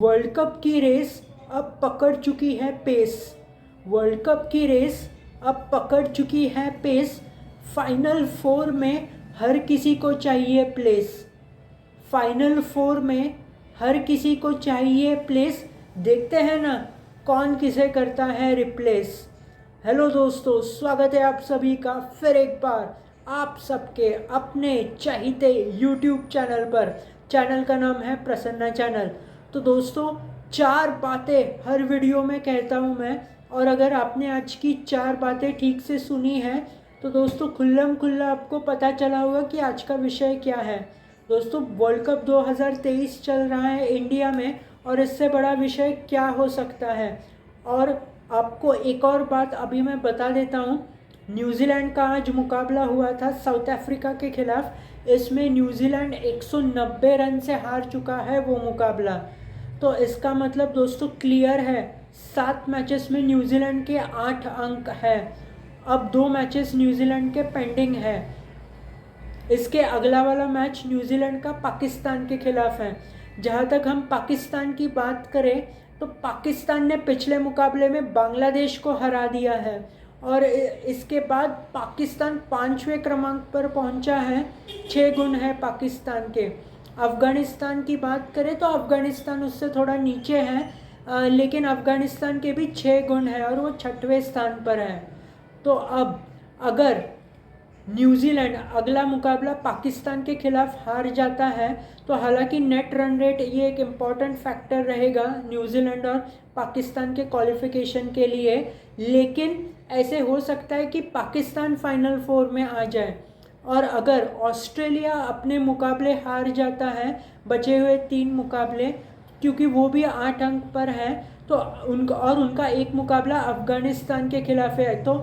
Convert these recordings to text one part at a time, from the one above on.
World cup की race अब पकड़ चुकी है पेस। वर्ल्ड कप की रेस अब पकड़ चुकी है पेस। फाइनल फोर में हर किसी को चाहिए प्लेस। फाइनल फोर में हर किसी को चाहिए प्लेस। देखते हैं ना कौन किसे करता है रिप्लेस। हेलो दोस्तों, स्वागत है आप सभी का फिर एक बार आप सबके अपने चाहते यूट्यूब चैनल पर। चैनल का नाम है प्रसन्ना चैनल। तो दोस्तों, चार बातें हर वीडियो में कहता हूँ मैं, और अगर आपने आज की चार बातें ठीक से सुनी है तो दोस्तों खुल्लम खुल्ला आपको पता चला होगा कि आज का विषय क्या है। दोस्तों, वर्ल्ड कप 2023 चल रहा है इंडिया में, और इससे बड़ा विषय क्या हो सकता है। और आपको एक और बात अभी मैं बता देता हूँ। न्यूजीलैंड का आज मुकाबला हुआ था साउथ अफ्रीका के खिलाफ। इसमें न्यूजीलैंड 190 रन से हार चुका है वो मुकाबला। तो इसका मतलब दोस्तों क्लियर है, 7 मैचेस में न्यूजीलैंड के 8 अंक है। अब 2 मैचेस न्यूजीलैंड के पेंडिंग है। इसके अगला वाला मैच न्यूजीलैंड का पाकिस्तान के खिलाफ है। जहाँ तक हम पाकिस्तान की बात करें तो पाकिस्तान ने पिछले मुकाबले में बांग्लादेश को हरा दिया है, और इसके बाद पाकिस्तान 5वें क्रमांक पर पहुंचा है। 6 गुण है पाकिस्तान के। अफ़गानिस्तान की बात करें तो अफ़गानिस्तान उससे थोड़ा नीचे है, लेकिन अफ़गानिस्तान के भी 6 गुण है और वो 6वें स्थान पर है। तो अब अगर न्यूजीलैंड अगला मुकाबला पाकिस्तान के खिलाफ हार जाता है तो हालांकि नेट रन रेट ये एक इम्पॉर्टेंट फैक्टर रहेगा न्यूजीलैंड और पाकिस्तान के क्वालिफिकेशन के लिए, लेकिन ऐसे हो सकता है कि पाकिस्तान फाइनल फोर में आ जाए। और अगर ऑस्ट्रेलिया अपने मुकाबले हार जाता है, बचे हुए 3 मुकाबले, क्योंकि वो भी 8 अंक पर है, तो उनका एक मुकाबला अफ़गानिस्तान के खिलाफ है। तो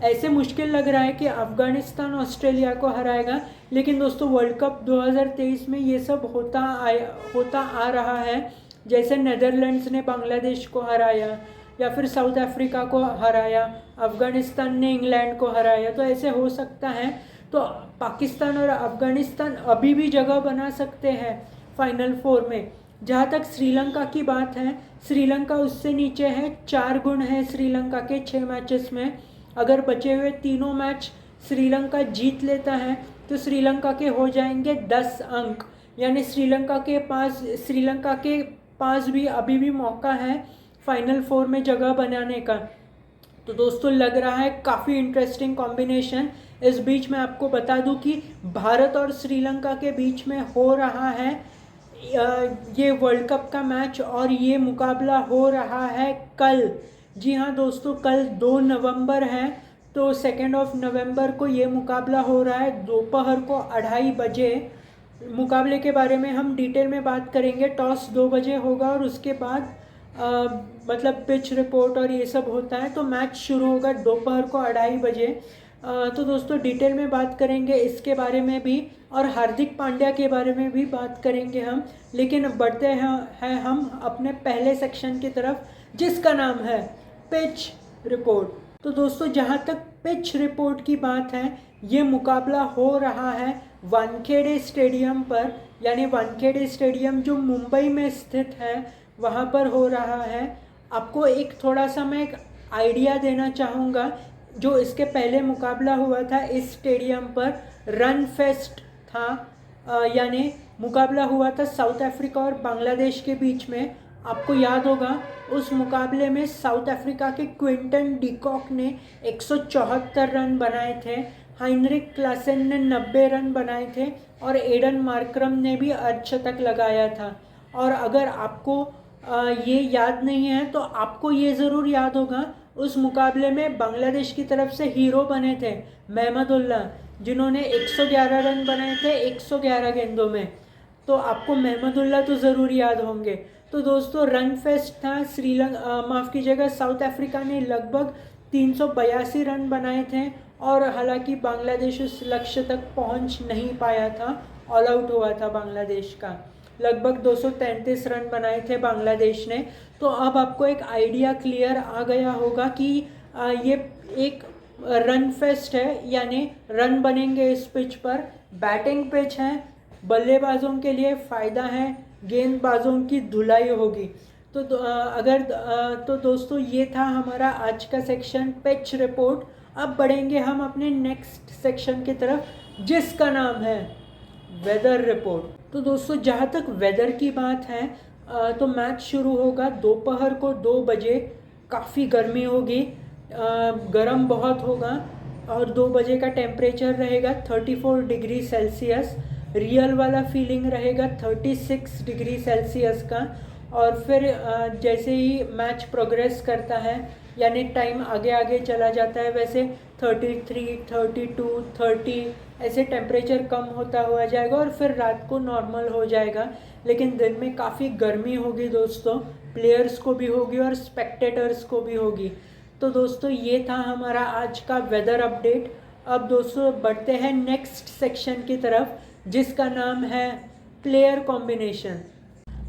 ऐसे मुश्किल लग रहा है कि अफ़गानिस्तान ऑस्ट्रेलिया को हराएगा। लेकिन दोस्तों, वर्ल्ड कप 2023 में ये सब होता आ रहा है। जैसे नेदरलैंड्स ने बांग्लादेश को हराया, या फिर साउथ अफ्रीका को हराया, अफ़गानिस्तान ने इंग्लैंड को हराया। तो ऐसे हो सकता है। तो पाकिस्तान और अफ़गानिस्तान अभी भी जगह बना सकते हैं फाइनल फोर में। जहाँ तक श्रीलंका की बात है, श्रीलंका उससे नीचे है। 4 गुण है श्रीलंका के 6 मैचेस में। अगर बचे हुए तीनों मैच श्रीलंका जीत लेता है तो श्रीलंका के हो जाएंगे 10 अंक, यानी श्रीलंका के पास भी अभी भी मौका है फाइनल फोर में जगह बनाने का। तो दोस्तों, लग रहा है काफ़ी इंटरेस्टिंग कॉम्बिनेशन। इस बीच मैं आपको बता दूं कि भारत और श्रीलंका के बीच में हो रहा है ये वर्ल्ड कप का मैच, और ये मुकाबला हो रहा है कल। जी हाँ दोस्तों, कल 2 नवंबर है। तो 2 नवंबर को ये मुकाबला हो रहा है दोपहर को 2:30 बजे। मुकाबले के बारे में हम डिटेल में बात करेंगे। टॉस 2 बजे होगा और उसके बाद मतलब पिच रिपोर्ट और ये सब होता है। तो मैच शुरू होगा दोपहर को 2:30 बजे। तो दोस्तों, डिटेल में बात करेंगे इसके बारे में भी, और हार्दिक पांड्या के बारे में भी बात करेंगे हम। लेकिन बढ़ते हैं हम अपने पहले सेक्शन की तरफ, जिसका नाम है पिच रिपोर्ट। तो दोस्तों, जहाँ तक पिच रिपोर्ट की बात है, ये मुकाबला हो रहा है वानखेड़े स्टेडियम पर, यानी वानखेड़े स्टेडियम जो मुंबई में स्थित है वहाँ पर हो रहा है। आपको एक थोड़ा सा मैं एक आइडिया देना चाहूँगा। जो इसके पहले मुकाबला हुआ था इस स्टेडियम पर, रन फेस्ट था, यानी मुकाबला हुआ था साउथ अफ्रीका और बांग्लादेश के बीच में। आपको याद होगा उस मुकाबले में साउथ अफ्रीका के क्विंटन डिकॉक ने 174 रन बनाए थे, हाइनरिक क्लासेन ने 90 रन बनाए थे, और एडन मार्करम ने भी अर्धशतक लगाया था। और अगर आपको ये याद नहीं है तो आपको ये ज़रूर याद होगा, उस मुकाबले में बांग्लादेश की तरफ से हीरो बने थे महमदुल्लाह, जिन्होंने 111 रन बनाए थे 111 गेंदों में। तो आपको महमदुल्लाह तो ज़रूर याद होंगे। तो दोस्तों, रन फेस्ट था। माफ़ कीजिएगा, साउथ अफ्रीका ने लगभग 382 रन बनाए थे, और हालांकि बांग्लादेश उस लक्ष्य तक पहुंच नहीं पाया था, ऑल आउट हुआ था बांग्लादेश का। लगभग 233 रन बनाए थे बांग्लादेश ने। तो अब आपको एक आइडिया क्लियर आ गया होगा कि ये एक रन फेस्ट है, यानी रन बनेंगे इस पिच पर। बैटिंग पिच है, बल्लेबाजों के लिए फ़ायदा है गेंदबाजों की धुलाई होगी। तो तो दोस्तों ये था हमारा आज का सेक्शन पिच रिपोर्ट। अब बढ़ेंगे हम अपने नेक्स्ट सेक्शन की तरफ, जिसका नाम है वेदर रिपोर्ट। तो दोस्तों जहाँ तक वेदर की बात है, तो मैच शुरू होगा दोपहर को 2 बजे। काफ़ी गर्मी होगी, गर्म बहुत होगा, और 2 बजे का टेम्परेचर रहेगा 34 डिग्री सेल्सियस। रियल वाला फीलिंग रहेगा 36 डिग्री सेल्सियस का। और फिर जैसे ही मैच प्रोग्रेस करता है, यानी टाइम आगे आगे चला जाता है, वैसे 33, 32, 30 ऐसे टेम्परेचर कम होता हुआ जाएगा और फिर रात को नॉर्मल हो जाएगा। लेकिन दिन में काफ़ी गर्मी होगी दोस्तों, प्लेयर्स को भी होगी और स्पेक्टेटर्स को भी होगी। तो दोस्तों ये था हमारा आज का वेदर अपडेट। अब दोस्तों बढ़ते हैं नेक्स्ट सेक्शन की तरफ, जिसका नाम है प्लेयर कॉम्बिनेशन।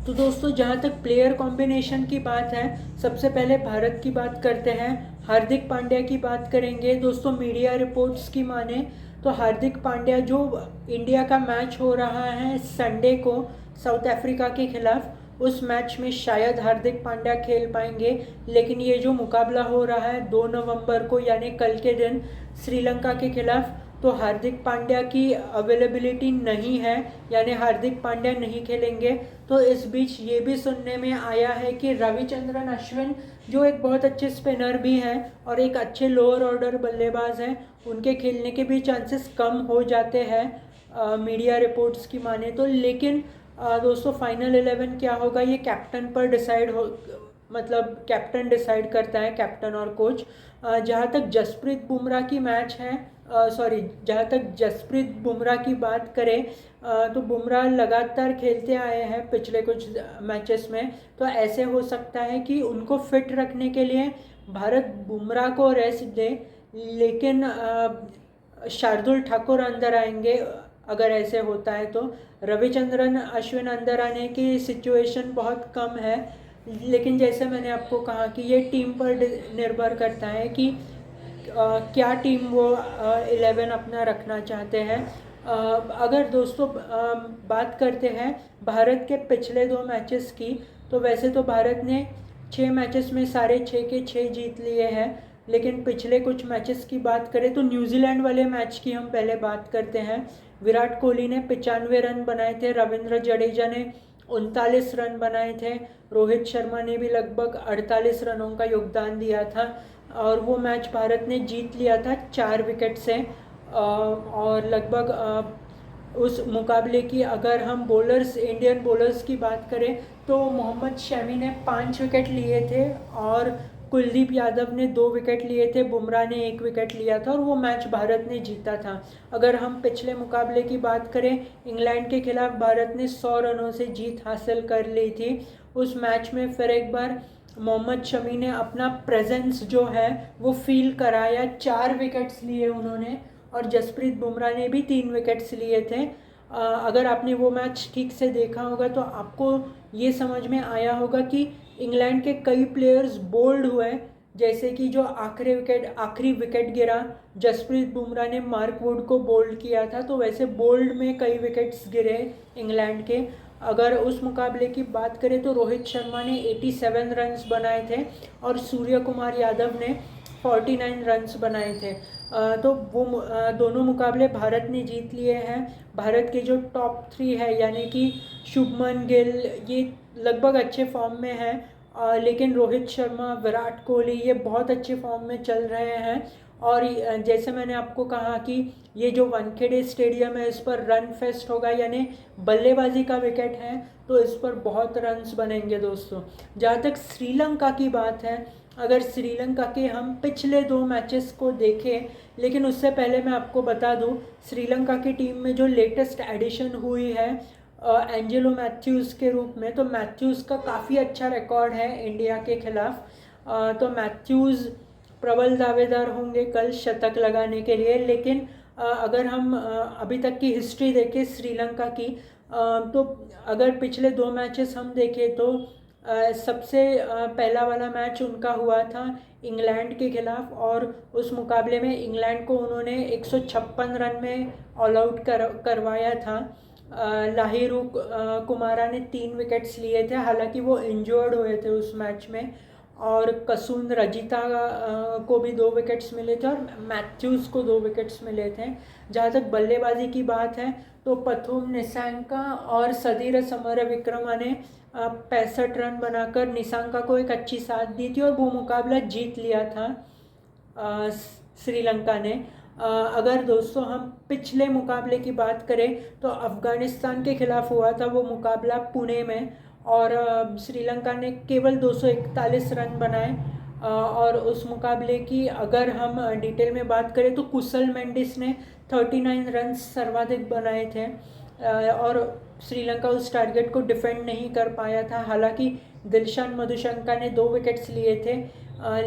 तो दोस्तों जहाँ तक प्लेयर कॉम्बिनेशन की बात है, सबसे पहले भारत की बात करते हैं। हार्दिक पांड्या की बात करेंगे दोस्तों। मीडिया रिपोर्ट्स की माने तो हार्दिक पांड्या, जो इंडिया का मैच हो रहा है संडे को साउथ अफ्रीका के खिलाफ, उस मैच में शायद हार्दिक पांड्या खेल पाएंगे। लेकिन ये जो मुकाबला हो रहा है 2 नवंबर को, यानी कल के दिन श्रीलंका के खिलाफ, तो हार्दिक पांड्या की अवेलेबिलिटी नहीं है, यानी हार्दिक पांड्या नहीं खेलेंगे। तो इस बीच ये भी सुनने में आया है कि रविचंद्रन अश्विन, जो एक बहुत अच्छे स्पिनर भी हैं और एक अच्छे लोअर ऑर्डर बल्लेबाज हैं, उनके खेलने के भी चांसेस कम हो जाते हैं मीडिया रिपोर्ट्स की माने तो। लेकिन दोस्तों फाइनल 11 क्या होगा ये कैप्टन पर डिसाइड हो, मतलब कैप्टन डिसाइड करता है, कैप्टन और कोच। जहाँ तक जसप्रीत बुमराह की मैच है, जहाँ तक जसप्रीत बुमराह की बात करें, तो बुमराह लगातार खेलते आए हैं पिछले कुछ मैचेस में। तो ऐसे हो सकता है कि उनको फिट रखने के लिए भारत बुमराह को रेस्ट दे, लेकिन शार्दुल ठाकुर अंदर आएंगे अगर ऐसे होता है तो। रविचंद्रन अश्विन अंदर आने की सिचुएशन बहुत कम है, लेकिन जैसे मैंने आपको कहा कि ये टीम पर निर्भर करता है कि क्या टीम वो 11 अपना रखना चाहते हैं। अगर दोस्तों बात करते हैं भारत के पिछले 2 मैचेस की, तो वैसे तो भारत ने 6 मैचेस में सारे 6 के 6 जीत लिए हैं। लेकिन पिछले कुछ मैचेस की बात करें तो न्यूजीलैंड वाले मैच की हम पहले बात करते हैं। विराट कोहली ने 95 रन बनाए थे, रविंद्र जडेजा ने 39 रन बनाए थे, रोहित शर्मा ने भी लगभग 48 रनों का योगदान दिया था, और वो मैच भारत ने जीत लिया था 4 विकेट से। और लगभग उस मुकाबले की अगर हम बॉलर्स, इंडियन बॉलर्स की बात करें, तो मोहम्मद शमी ने 5 विकेट लिए थे और कुलदीप यादव ने 2 विकेट लिए थे, बुमराह ने 1 विकेट लिया था, और वो मैच भारत ने जीता था। अगर हम पिछले मुकाबले की बात करें, इंग्लैंड के खिलाफ भारत ने 100 रनों से जीत हासिल कर ली थी। उस मैच में फिर एक बार मोहम्मद शमी ने अपना प्रेजेंस जो है वो फील कराया, 4 विकेट्स लिए उन्होंने, और जसप्रीत बुमराह ने भी 3 विकेट्स लिए थे। अगर आपने वो मैच ठीक से देखा होगा तो आपको ये समझ में आया होगा कि इंग्लैंड के कई प्लेयर्स बोल्ड हुए, जैसे कि जो आखिरी विकेट गिरा, जसप्रीत बुमराह ने मार्क वुड को बोल्ड किया था, तो वैसे बोल्ड में कई विकेट्स गिरे इंग्लैंड के। अगर उस मुकाबले की बात करें तो रोहित शर्मा ने 87 रन्स बनाए थे और सूर्य कुमार यादव ने 49 रन्स बनाए थे। तो वो दोनों मुकाबले भारत ने जीत लिए हैं। भारत के जो टॉप 3 है, यानी कि शुभमन गिल, ये लगभग अच्छे फॉर्म में हैं, लेकिन रोहित शर्मा, विराट कोहली ये बहुत अच्छे फॉर्म में चल रहे हैं। और जैसे मैंने आपको कहा कि ये जो वानखेड़े स्टेडियम है, इस पर रन फेस्ट होगा, यानी बल्लेबाजी का विकेट है, तो इस पर बहुत रन्स बनेंगे दोस्तों। जहाँ तक श्रीलंका की बात है, अगर श्रीलंका के हम पिछले 2 मैचेस को देखें, लेकिन उससे पहले मैं आपको बता दूं, श्रीलंका की टीम में जो लेटेस्ट एडिशन हुई है एंजेलो मैथ्यूज़ के रूप में, तो मैथ्यूज़ का काफ़ी अच्छा रिकॉर्ड है इंडिया के खिलाफ। तो मैथ्यूज़ प्रबल दावेदार होंगे कल शतक लगाने के लिए। लेकिन अगर हम अभी तक की हिस्ट्री देखें श्रीलंका की, तो अगर पिछले 2 मैचेस हम देखें तो सबसे पहला वाला मैच उनका हुआ था इंग्लैंड के खिलाफ, और उस मुकाबले में इंग्लैंड को उन्होंने 156 रन में ऑल आउट करवाया था। लाहिरू कुमारा ने 3 विकेट्स लिए थे, हालांकि वो इंजर्ड हुए थे उस मैच में। और कसून रजिता को भी 2 विकेट्स मिले थे और मैथ्यूज़ को 2 विकेट्स मिले थे। जहाँ तक बल्लेबाजी की बात है तो पथुम निशंका और सदीर समरविक्रमा ने 65 रन बनाकर निशंका को एक अच्छी साथ दी थी और वो मुकाबला जीत लिया था श्रीलंका ने। अगर दोस्तों हम पिछले मुकाबले की बात करें तो अफ़गानिस्तान के ख़िलाफ़ हुआ था वो मुकाबला पुणे में, और श्रीलंका ने केवल 241 रन बनाए। और उस मुकाबले की अगर हम डिटेल में बात करें तो कुशल मेंडिस ने 39 रन सर्वाधिक बनाए थे, और श्रीलंका उस टारगेट को डिफेंड नहीं कर पाया था। हालांकि दिलशान मधुशंका ने 2 विकेट्स लिए थे,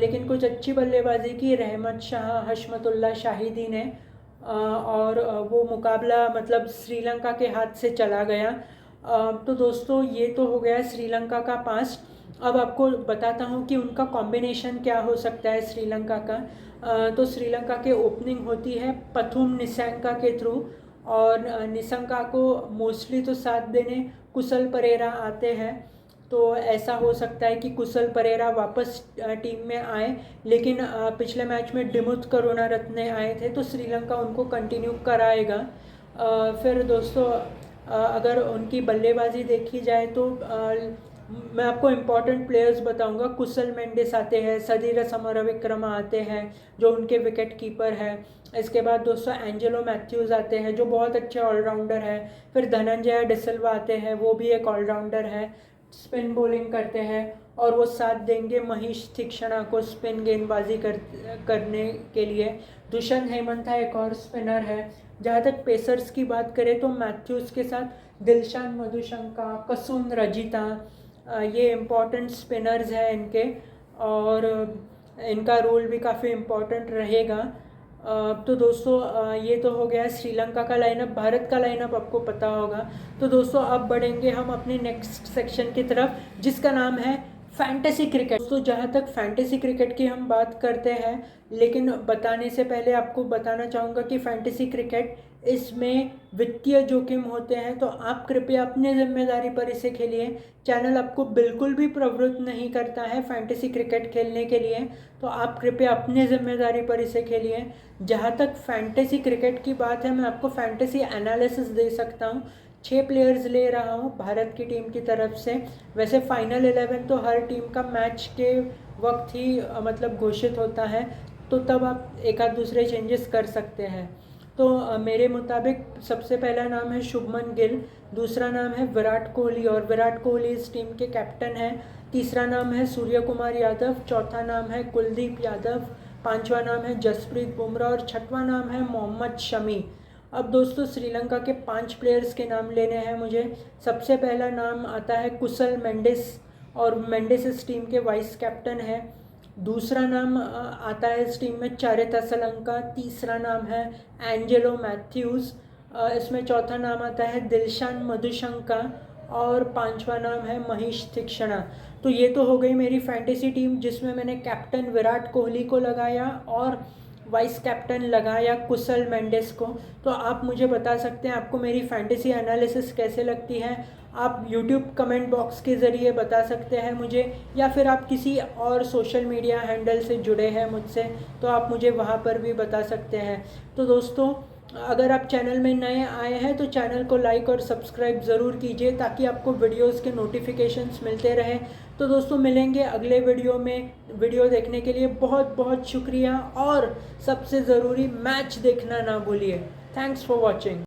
लेकिन कुछ अच्छी बल्लेबाजी की रहमत शाह हशमतुल्ला शाहिदी ने, और वो मुकाबला मतलब श्रीलंका के हाथ से चला गया। तो दोस्तों ये तो हो गया श्रीलंका का पास्ट। अब आपको बताता हूँ कि उनका कॉम्बिनेशन क्या हो सकता है श्रीलंका का। तो श्रीलंका के ओपनिंग होती है पथुम निशंका के थ्रू, और निशंका को मोस्टली तो साथ देने कुशल परेरा आते हैं। तो ऐसा हो सकता है कि कुशल परेरा वापस टीम में आए, लेकिन पिछले मैच में दिमुथ करुणारत्ने आए थे तो श्रीलंका उनको कंटिन्यू कराएगा। फिर दोस्तों अगर उनकी बल्लेबाजी देखी जाए तो मैं आपको इम्पॉर्टेंट प्लेयर्स बताऊंगा। कुशल मेंडिस आते हैं, सदीर समरविक्रमा आते हैं जो उनके विकेट कीपर हैं। इसके बाद दोस्तों एंजेलो मैथ्यूज़ आते हैं जो बहुत अच्छे ऑलराउंडर हैं। फिर धनंजय डिसिल्वा आते हैं, वो भी एक ऑलराउंडर है, स्पिन बॉलिंग करते हैं, और वो साथ देंगे महेश तीक्षणा को स्पिन गेंदबाजी करने के लिए। दुष्यंत हेमंथा एक और स्पिनर है। जहाँ तक पेसर्स की बात करें तो मैथ्यूज़ के साथ दिलशान मधुशंका, कसून रजिता, ये इम्पॉर्टेंट स्पिनर्स हैं इनके, और इनका रोल भी काफ़ी इम्पॉर्टेंट रहेगा। तो दोस्तों ये तो हो गया श्रीलंका का लाइनअप। भारत का लाइनअप आपको पता होगा। तो दोस्तों अब बढ़ेंगे हम अपने नेक्स्ट सेक्शन की तरफ जिसका नाम है फैंटेसी क्रिकेट। दोस्तों जहाँ तक फैंटेसी क्रिकेट की हम बात करते हैं, लेकिन बताने से पहले आपको बताना चाहूँगा कि फैंटेसी क्रिकेट इसमें वित्तीय जोखिम होते हैं, तो आप कृपया अपनी जिम्मेदारी पर इसे खेलिए। चैनल आपको बिल्कुल भी प्रवृत्त नहीं करता है फैंटेसी क्रिकेट खेलने के लिए, तो आप कृपया अपनी जिम्मेदारी पर इसे खेलिए। जहाँ तक फैंटेसी क्रिकेट की बात है, मैं आपको फैंटेसी एनालिसिस दे सकता हूँ। 6 प्लेयर्स ले रहा हूँ भारत की टीम की तरफ से। वैसे फाइनल 11 तो हर टीम का मैच के वक्त ही मतलब घोषित होता है, तो तब आप एक आध दूसरे चेंजेस कर सकते हैं। तो मेरे मुताबिक सबसे पहला नाम है शुभमन गिल, दूसरा नाम है विराट कोहली, और विराट कोहली इस टीम के कैप्टन हैं। तीसरा नाम है सूर्य कुमार यादव, चौथा नाम है कुलदीप यादव, पांचवा नाम है जसप्रीत बुमराह, और छठवां नाम है मोहम्मद शमी। अब दोस्तों श्रीलंका के 5 प्लेयर्स के नाम लेने हैं मुझे। सबसे पहला नाम आता है कुशल मेंडिस, और मेंडिस इस टीम के वाइस कैप्टन है। दूसरा नाम आता है इस टीम में चारिता सलंका। तीसरा नाम है एंजेलो मैथ्यूज़। इसमें चौथा नाम आता है दिलशान मधुशंका, और पांचवा नाम है महेश तीक्षणा। तो ये तो हो गई मेरी फैंटेसी टीम जिसमें मैंने कैप्टन विराट कोहली को लगाया और वाइस कैप्टन लगाया कुशल मेंडिस को। तो आप मुझे बता सकते हैं आपको मेरी फैंटेसी एनालिसिस कैसे लगती है। आप यूट्यूब कमेंट बॉक्स के ज़रिए बता सकते हैं मुझे, या फिर आप किसी और सोशल मीडिया हैंडल से जुड़े हैं मुझसे तो आप मुझे वहाँ पर भी बता सकते हैं। तो दोस्तों अगर आप चैनल में नए आए हैं तो चैनल को लाइक और सब्सक्राइब ज़रूर कीजिए ताकि आपको वीडियोस के नोटिफिकेशंस मिलते रहें। तो दोस्तों मिलेंगे अगले वीडियो में। वीडियो देखने के लिए बहुत बहुत शुक्रिया, और सबसे ज़रूरी मैच देखना ना भूलिए। Thanks for watching.